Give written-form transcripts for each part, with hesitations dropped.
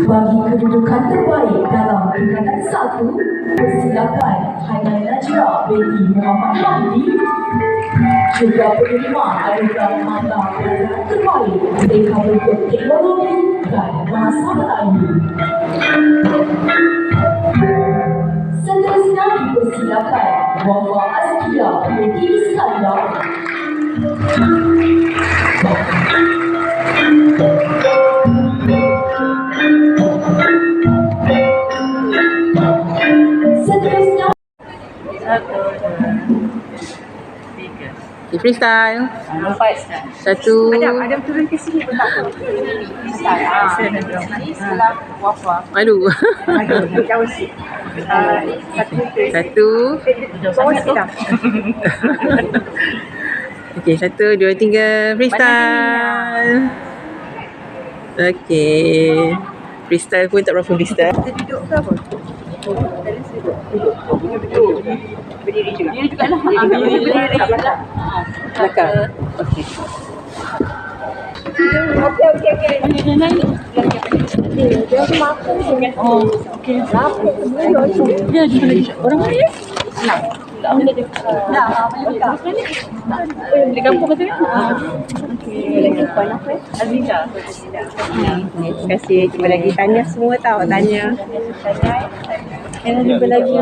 Bagi kedudukan terbaik dalam tingkatan 1, persilakan Hainan Najra binti Muhammad Hamdi. Juga penerima adalah mata pelajaran terbaik Mereka Berikut Teknologi dan Bahasa Melayu. Seterusnya dipersilakan Wafa Azkia binti Iskandar. Seterusnya freestyle. Nampak. Satu. Adam turun ke sini pun tak apa. Setelah Wafa. Aduh. Jauh sikit. Satu. Bawah sikit dah. Okey, 1, 2, 3, freestyle. Okey. Freestyle pun tak berapa freestyle. Kita duduk ke apa? Duduk. Berdiri juga. Berdiri juga lah. Berdiri kat belakang. Belakang. Okey. Okey. Dia makan dengan okey. Dia juga orang kaya. Di kampung kata kan? Okey. Puan apa? Aziza. Terima kasih. Cuba lagi tanya semua tahu. Tanya. Yang jumpa lagi.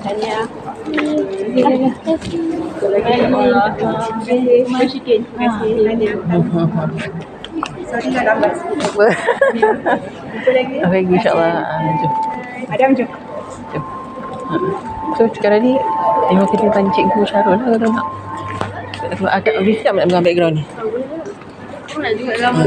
Tanya. Terima kasih. Tanya. Sorry dah lambat sikit. Jumpa lagi. Okey, insyaAllah. Jom. Adam jom. So sekarang ni kita tanya Cikgu Syarul lah kalau nak. Agak bisa tak nak background ni? Nak juga lama.